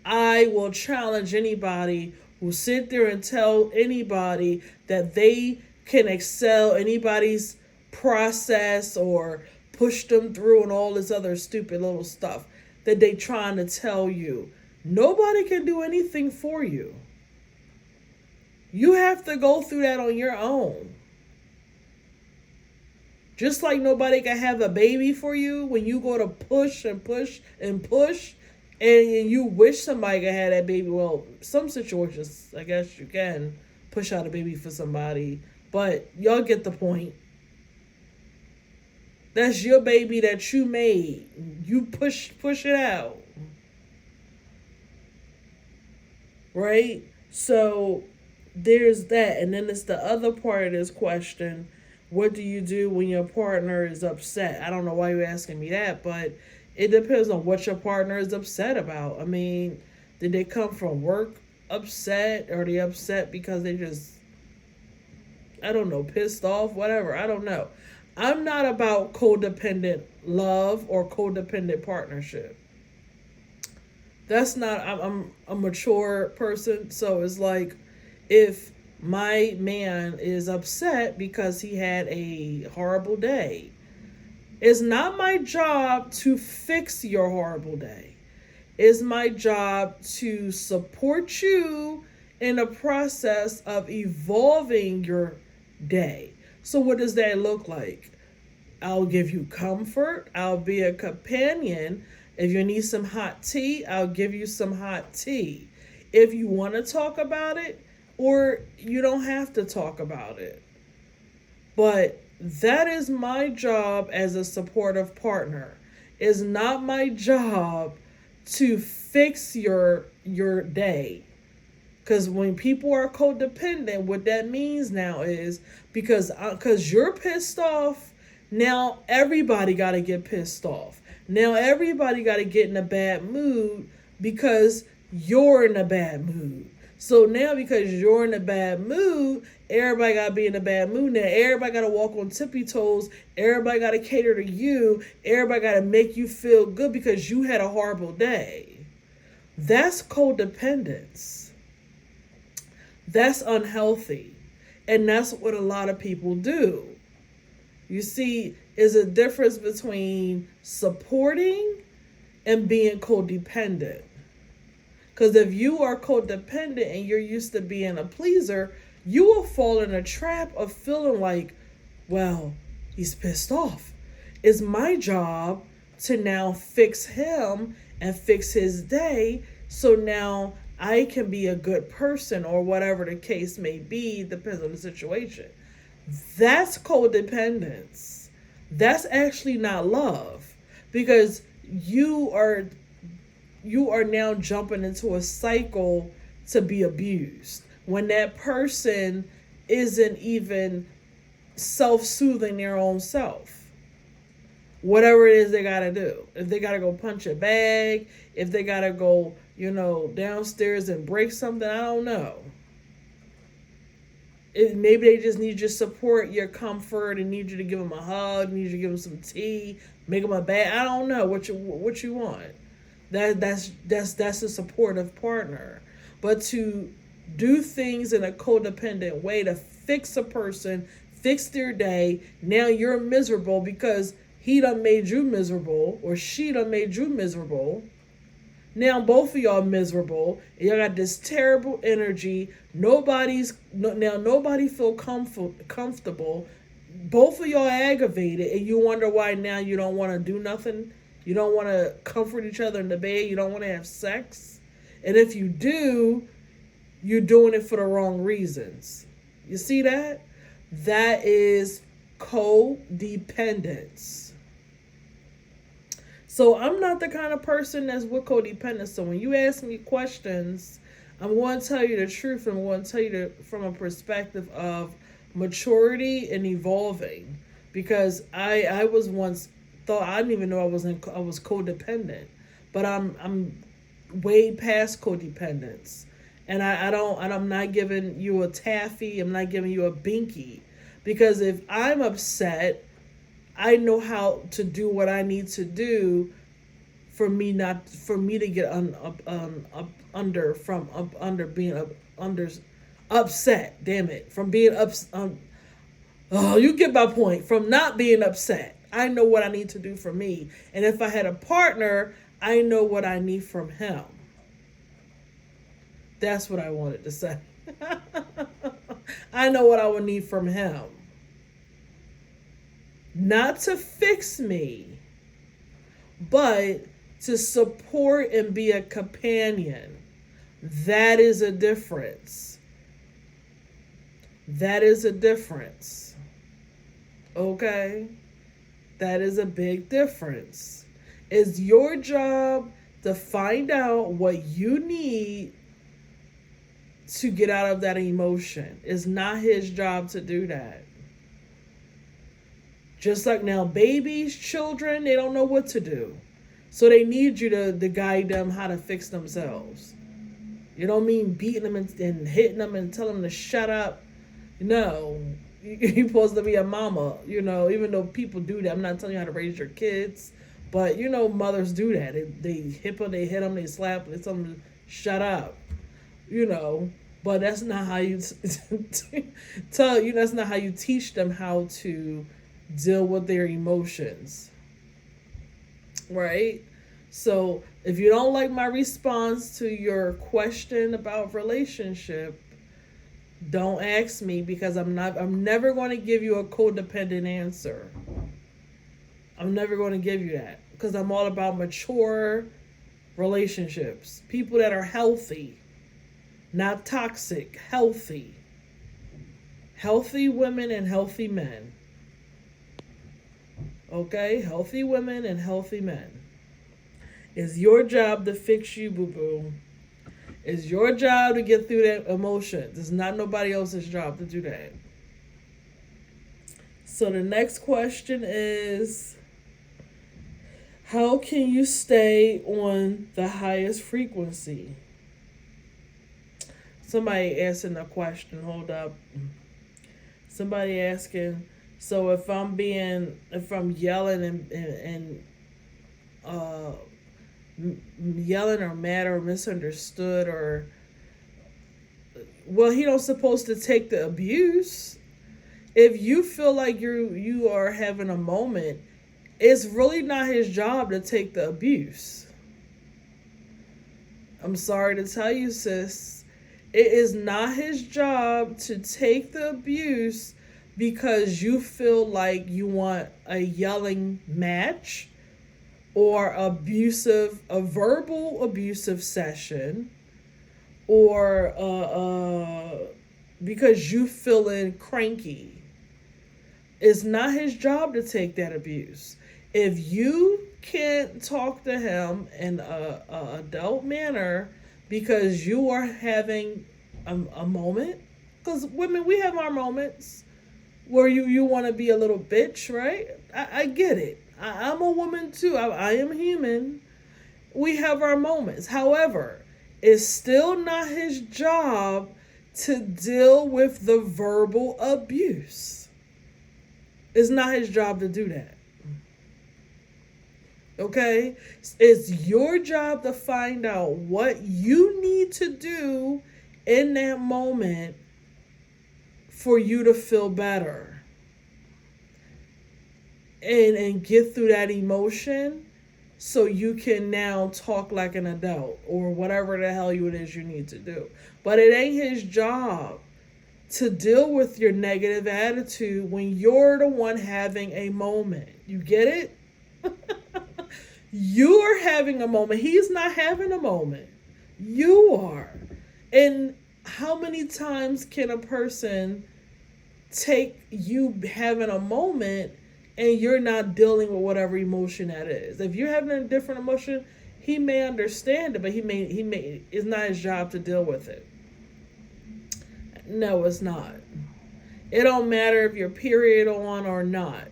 I will challenge anybody who sit there and tell anybody that they can excel anybody's process or push them through and all this other stupid little stuff that they trying to tell you. Nobody can do anything for you. You have to go through that on your own. Just like nobody can have a baby for you, when you go to push and push and push and you wish somebody could have that baby. Well, some situations, I guess you can push out a baby for somebody, but y'all get the point. That's your baby that you made. You push it out. Right? So there's that. And then it's the other part of this question. What do you do when your partner is upset? I don't know why you're asking me that, but it depends on what your partner is upset about. I mean, did they come from work upset? Or are they upset because they just, I don't know, pissed off? Whatever. I don't know. I'm not about codependent love or codependent partnership. That's not, I'm a mature person. So it's like, if my man is upset because he had a horrible day, it's not my job to fix your horrible day. It's my job to support you in the process of evolving your day. So what does that look like? I'll give you comfort. I'll be a companion. If you need some hot tea, I'll give you some hot tea. If you want to talk about it, or you don't have to talk about it. But that is my job as a supportive partner. It's not my job to fix your day. Because when people are codependent, what that means now is because you're pissed off, now everybody got to get pissed off. Now everybody got to get in a bad mood because you're in a bad mood. So now because you're in a bad mood, everybody got to be in a bad mood now. Everybody got to walk on tippy toes. Everybody got to cater to you. Everybody got to make you feel good because you had a horrible day. That's codependence. That's unhealthy. And that's what a lot of people do. You see, is a difference between supporting and being codependent. Because if you are codependent and you're used to being a pleaser, you will fall in a trap of feeling like, well, he's pissed off. It's my job to now fix him and fix his day so now I can be a good person or whatever the case may be, depends on the situation. That's codependence. That's actually not love because you are now jumping into a cycle to be abused when that person isn't even self-soothing their own self. Whatever it is they gotta do. If they gotta go punch a bag, if they gotta go, downstairs and break something, I don't know. Maybe they just need your support, your comfort, and need you to give them a hug, need you to give them some tea, make them a bath. I don't know what you want. That's a supportive partner. But to do things in a codependent way to fix a person, fix their day, now you're miserable because he done made you miserable or she done made you miserable. Now both of y'all miserable. Y'all got this terrible energy. Nobody feel comfortable. Both of y'all aggravated, and you wonder why now you don't want to do nothing. You don't want to comfort each other in the bed. You don't want to have sex. And if you do, you're doing it for the wrong reasons. You see that? That is codependence. So I'm not the kind of person that's with codependence. So when you ask me questions, I'm going to tell you the truth, and I'm going to tell you from a perspective of maturity and evolving. Because I was once thought I didn't even know I was codependent, but I'm way past codependence, and I'm not giving you a taffy. I'm not giving you a binky, because if I'm upset, I know how to do what I need to do for me to get under being upset. Damn it, from being oh, you get my point. From not being upset, I know what I need to do for me, and if I had a partner, I know what I need from him. That's what I wanted to say. I know what I would need from him. Not to fix me, but to support and be a companion. That is a difference. That is a difference. Okay? That is a big difference. It's your job to find out what you need to get out of that emotion. It's not his job to do that. Just like now, babies, children, they don't know what to do. So they need you to guide them how to fix themselves. You don't mean beating them and hitting them and telling them to shut up. No, you're supposed to be a mama, even though people do that. I'm not telling you how to raise your kids, but mothers do that. They hit them, they slap, they tell them to shut up, but that's not how you that's not how you teach them how to deal with their emotions, right? So if you don't like my response to your question about relationship, don't ask me, because I'm never going to give you a codependent answer. I'm never going to give you that, because I'm all about mature relationships, people that are healthy, not toxic, healthy women and healthy men. Okay, healthy women and healthy men. It's your job to fix you, boo-boo. It's your job to get through that emotion. It's not nobody else's job to do that. So the next question is, how can you stay on the highest frequency? Somebody asking a question. Hold up. Somebody asking, so if I'm yelling and yelling or mad or misunderstood, or Well, he don't supposed to take the abuse. If you feel like you are having a moment, it's really not his job to take the abuse. I'm sorry to tell you, sis. It is not his job to take the abuse because you feel like you want a yelling match or a verbal abusive session, or because you feeling cranky. It's not his job to take that abuse. If you can't talk to him in a adult manner because you are having a moment, because women, we have our moments where you want to be a little bitch, right? I get it. I'm a woman too. I am human. We have our moments. However, it's still not his job to deal with the verbal abuse. It's not his job to do that. Okay? It's your job to find out what you need to do in that moment for you to feel better. And get through that emotion so you can now talk like an adult or whatever the hell it is you need to do. But it ain't his job to deal with your negative attitude when you're the one having a moment. You get it? You're having a moment. He's not having a moment. You are. And how many times can a person take you having a moment and you're not dealing with whatever emotion that is? If you're having a different emotion, he may understand it, but he may it's not his job to deal with it. No, it's not. It don't matter if you're period on or not.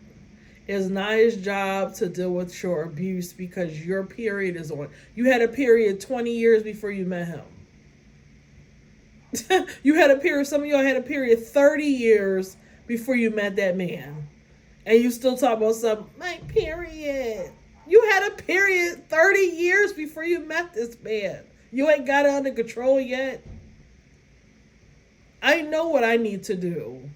It's not his job to deal with your abuse because your period is on. You had a period 20 years before you met him. You had a period, some of y'all had a period 30 years before you met that man. And you still talk about something, my period. You had a period 30 years before you met this man. You ain't got it under control yet. I know what I need to do.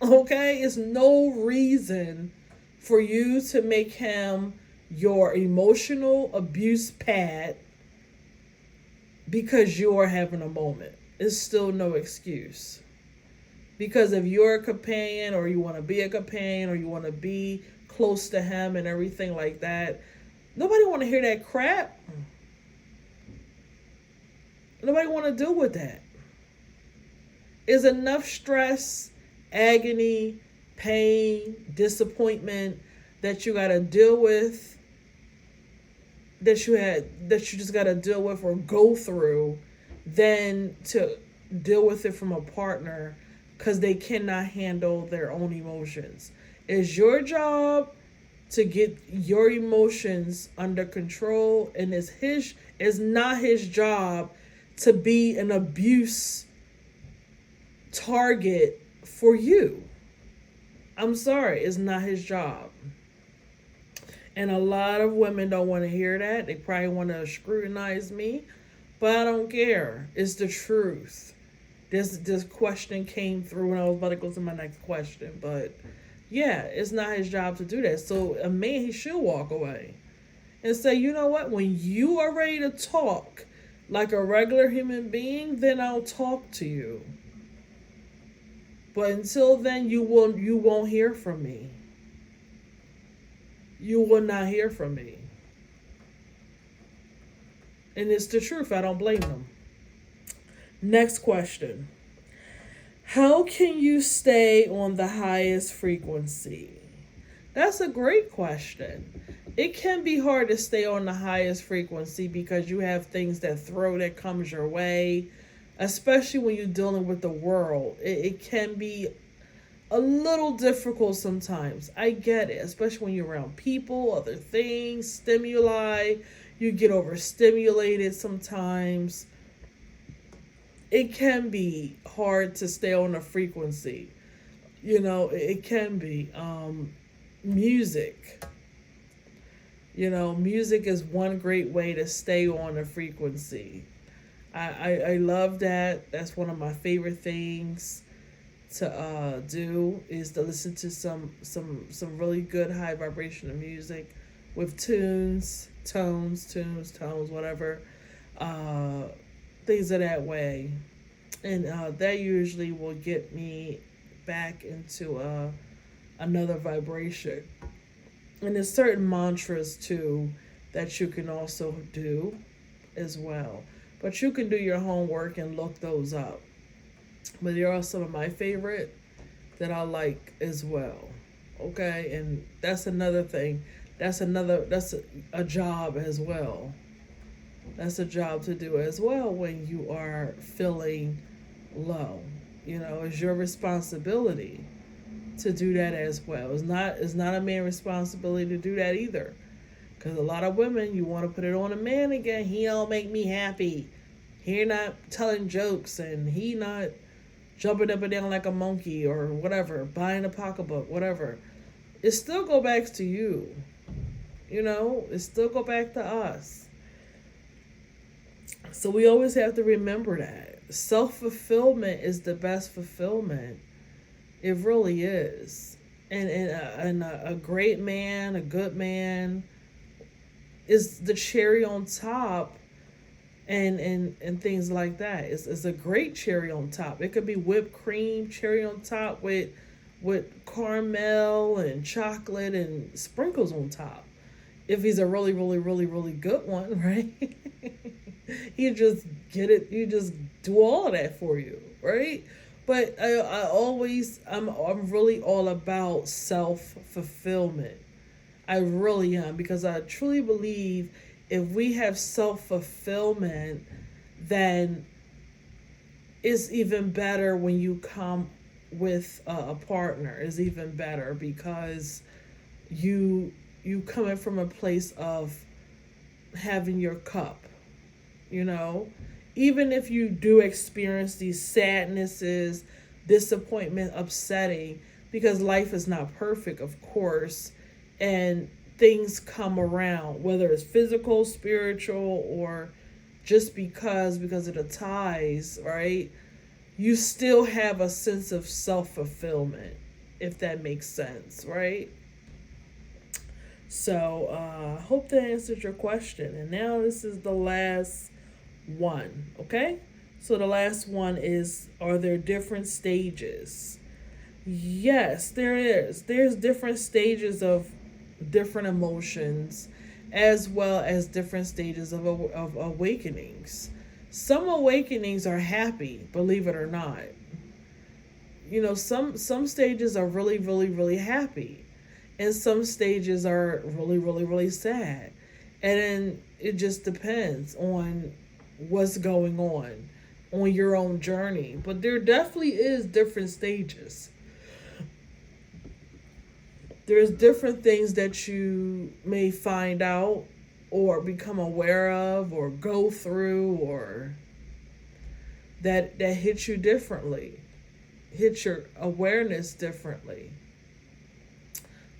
Okay? It's no reason for you to make him your emotional abuse pad because you are having a moment. It's still no excuse. Because if you're a companion or you want to be a companion or you want to be close to him and everything like that, nobody want to hear that crap. Nobody want to deal with that. Is enough stress, agony, pain, disappointment that you got to deal with, that you just got to deal with or go through, than to deal with it from a partner because they cannot handle their own emotions. It's your job to get your emotions under control, and it's not his job to be an abuse target for you. I'm sorry, it's not his job. And a lot of women don't want to hear that. They probably want to scrutinize me, but I don't care. It's the truth. This question came through when I was about to go to my next question, but yeah, it's not his job to do that. So a man, he should walk away and say, you know what? When you are ready to talk like a regular human being, then I'll talk to you. But until then, you won't hear from me. You will not hear from me. And it's the truth. I don't blame them. Next question. How can you stay on the highest frequency? That's a great question. It can be hard to stay on the highest frequency because you have things that comes your way, especially when you're dealing with the world. It can be a little difficult sometimes. I get it, especially when you're around people, other things, stimuli. You get overstimulated sometimes. It can be hard to stay on a frequency. It can be. Music. Music is one great way to stay on a frequency. I love that. That's one of my favorite things to do, is to listen to some really good high vibrational music with tones, whatever, uh, things of that way, and that usually will get me back into another vibration. And there's certain mantras too that you can also do as well. But you can do your homework and look those up. But there are some of my favorite that I like as well. Okay, and that's another thing. That's a job as well. That's a job to do as well when you are feeling low. It's your responsibility to do that as well. It's not a man's responsibility to do that either. Because a lot of women, you want to put it on a man again. He don't make me happy. He not telling jokes, and he not jumping up and down like a monkey or whatever, buying a pocketbook, whatever. It still go back to you. It still go back to us. So we always have to remember that self-fulfillment is the best fulfillment. It really is. And a great man, a good man, is the cherry on top, and things like that. It's a great cherry on top. It could be whipped cream, cherry on top with caramel and chocolate and sprinkles on top. If he's a really, really, really, really good one, right? You just get it. You just do all of that for you, right? But I'm really all about self fulfillment. I really am, because I truly believe if we have self fulfillment, then it's even better when you come with a partner. It's even better because you coming from a place of having your cup, you know. Even if you do experience these sadnesses, disappointment, upsetting, because life is not perfect, of course, and things come around, whether it's physical, spiritual, or just because of the ties, right? You still have a sense of self-fulfillment, if that makes sense, right? So hope that answered your question. And now this is the last one, okay? So the last one is, are there different stages? Yes, there is. There's different stages of different emotions, as well as different stages of awakenings. Some awakenings are happy, believe it or not. Some stages are really, really, really happy, and some stages are really, really, really sad. And then it just depends on what's going on your own journey. But there definitely is different stages. There's different things that you may find out or become aware of or go through, or that hit you differently, hit your awareness differently,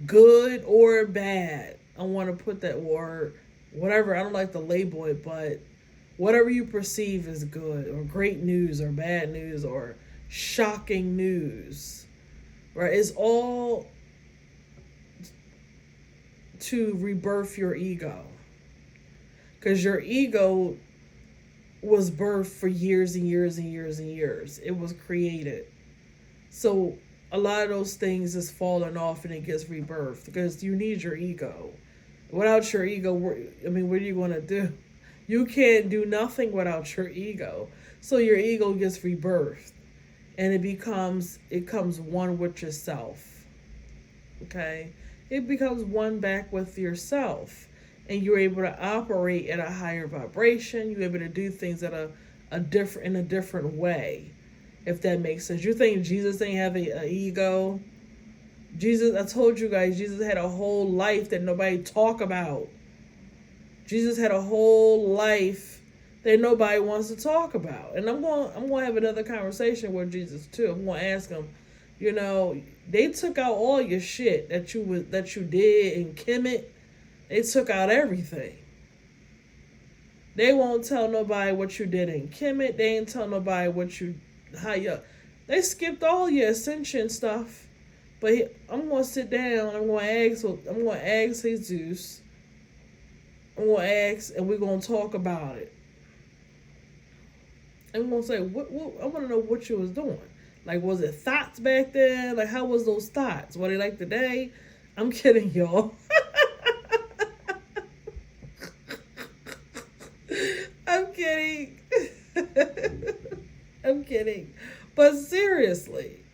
good or bad. I want to put that word, whatever. I don't like to label it, but whatever you perceive as good or great news or bad news or shocking news, right? It's all to rebirth your ego, because your ego was birthed for years and years and years and years. It was created. So a lot of those things is falling off and it gets rebirthed, because you need your ego. Without your ego, what are you going to do? You can't do nothing without your ego. So your ego gets rebirthed, and it comes one with yourself. Okay? It becomes one back with yourself, and you're able to operate at a higher vibration. You're able to do things in a different way, if that makes sense. You think Jesus ain't have an ego? Jesus, I told you guys, Jesus had a whole life that nobody talk about. Jesus had a whole life that nobody wants to talk about. And I'm going to have another conversation with Jesus too. I'm going to ask him, they took out all your shit that you did in Kemet. They took out everything. They won't tell nobody what you did in Kemet. They ain't tell nobody how you. They skipped all your ascension stuff. But I'm gonna sit down. I'm gonna ask Jesus. I'm gonna ask, and we're gonna talk about it. I'm gonna say, what? I want to know what you was doing. Like, was it thoughts back then? Like, how was those thoughts? Were they like today? I'm kidding, y'all. I'm kidding. I'm kidding. But seriously,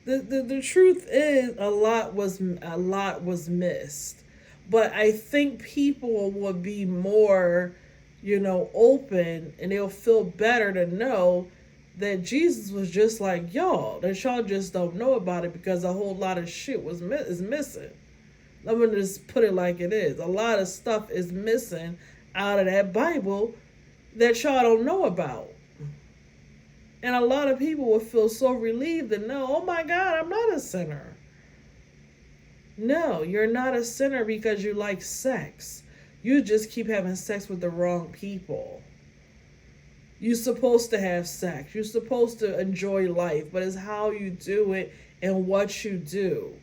the truth is a lot was missed. But I think people would be more, open, and they'll feel better to know that Jesus was just like y'all. That y'all just don't know about it because a whole lot of shit is missing. Let me just put it like it is. A lot of stuff is missing out of that Bible that y'all don't know about. And a lot of people will feel so relieved to know, oh my God, I'm not a sinner. No, you're not a sinner because you like sex. You just keep having sex with the wrong people. You're supposed to have sex. You're supposed to enjoy life, but it's how you do it and what you do.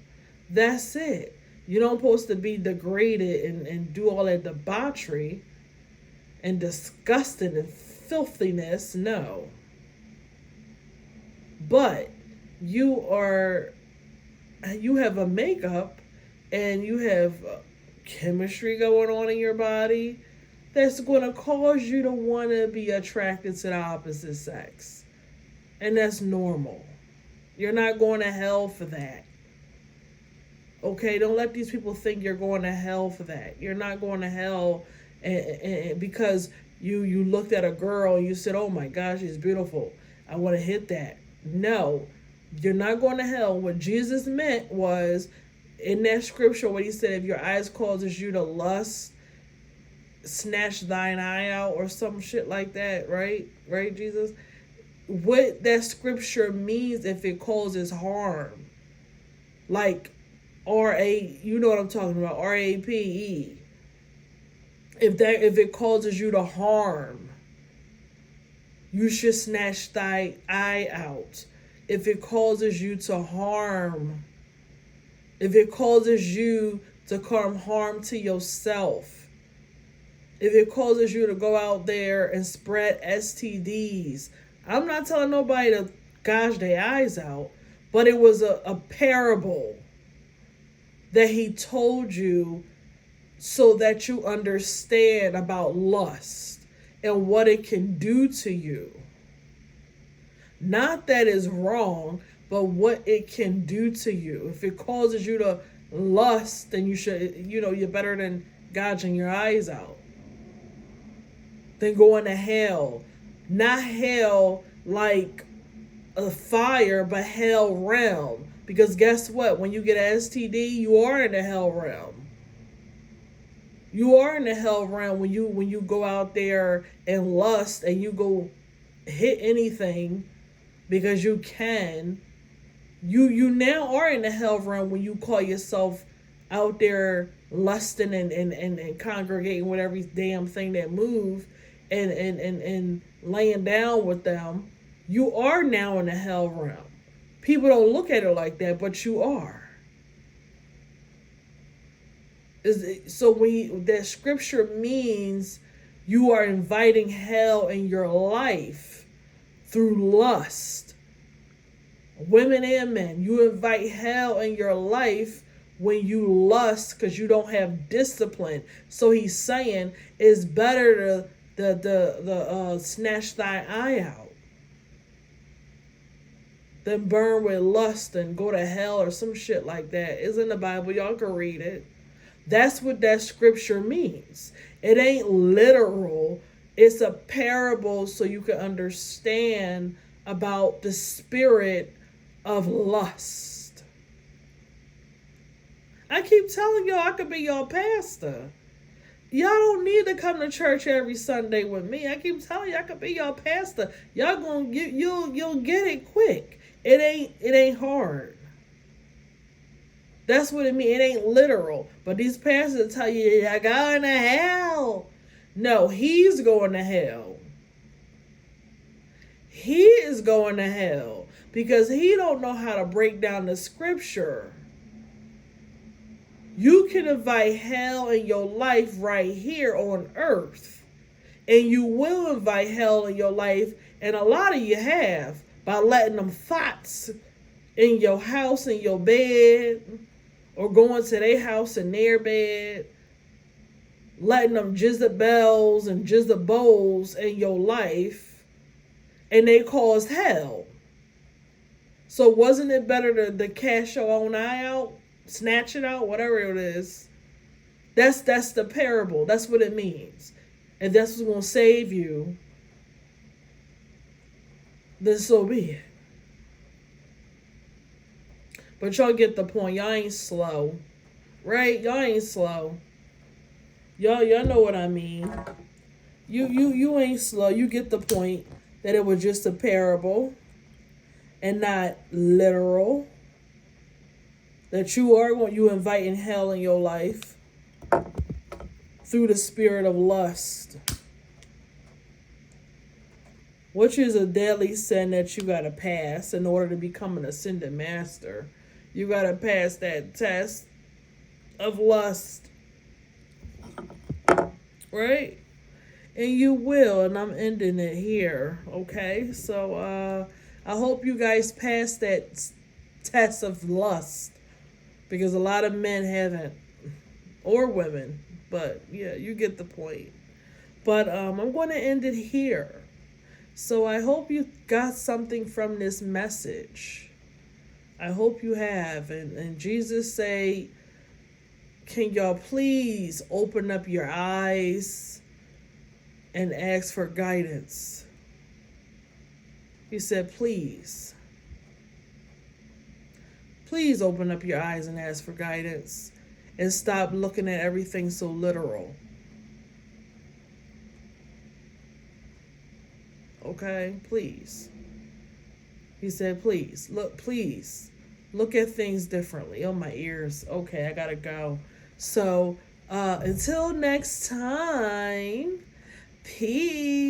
That's it. You're not supposed to be degraded and do all that debauchery and disgusting and filthiness. No. But you have a makeup and you have chemistry going on in your body that's going to cause you to want to be attracted to the opposite sex. And that's normal. You're not going to hell for that. Okay, don't let these people think you're going to hell for that. You're not going to hell and because you looked at a girl and you said, oh my gosh, she's beautiful. I want to hit that. No, you're not going to hell. What Jesus meant was, in that scripture, when he said, if your eyes causes you to lust, snatch thine eye out, or some shit like that, right? Right, Jesus? What that scripture means, if it causes harm, like you know what I'm talking about, RAPE. If it causes you to harm, you should snatch thy eye out. If it causes you to harm, if it causes you to come harm to yourself, if it causes you to go out there and spread STDs, I'm not telling nobody to gouge their eyes out, but it was a parable that he told you so that you understand about lust and what it can do to you. Not that it's wrong, but what it can do to you. If it causes you to lust, then you should, you're better than gouging your eyes out. Than going to hell. Not hell like a fire, but hell realm. Because guess what? When you get an STD, you are in the hell realm. You are in the hell realm when you go out there and lust and you go hit anything because you can. You now are in the hell realm when you call yourself out there lusting and congregating with every damn thing that moves and laying down with them. You are now in the hell realm. People don't look at it like that, but you are. So that scripture means you are inviting hell in your life through lust. Women and men, you invite hell in your life when you lust because you don't have discipline. So he's saying it's better to snatch thy eye out than burn with lust and go to hell or some shit like that. It's in the Bible. Y'all can read it. That's what that scripture means. It ain't literal. It's a parable so you can understand about the spirit of lust. I keep telling y'all I could be your pastor. Y'all don't need to come to church every Sunday with me. I keep telling you I could be your pastor. Y'all gonna get you'll get it quick. It ain't hard. That's what it means. It ain't literal. But these pastors tell you, you're going to hell. No, he's going to hell. He is going to hell because he don't know how to break down the scripture. You can invite hell in your life right here on earth. And you will invite hell in your life, and a lot of you have, by letting them thoughts in your house, in your bed, or going to their house in their bed, letting them Jezebels and Jezebels in your life, and they caused hell. So wasn't it better to cast your own eye out, snatch it out, whatever it is? That's the parable. That's what it means. And that's what's going to save you, then so be it. But y'all get the point. Y'all ain't slow. Right? Y'all ain't slow. Y'all know what I mean. You ain't slow. You get the point that it was just a parable and not literal. That you inviting hell in your life through the spirit of lust, which is a deadly sin that you got to pass in order to become an ascended master. You got to pass that test of lust, right? And you will, and I'm ending it here, okay? So I hope you guys pass that test of lust, because a lot of men haven't, or women. But yeah, you get the point. But I'm going to end it here. So I hope you got something from this message. I hope you have. And Jesus say, can y'all please open up your eyes and ask for guidance? He said, please. Please open up your eyes and ask for guidance. And stop looking at everything so literal. Okay? Please. He said, please look at things differently. Oh, my ears. Okay, I gotta go. So, until next time, peace.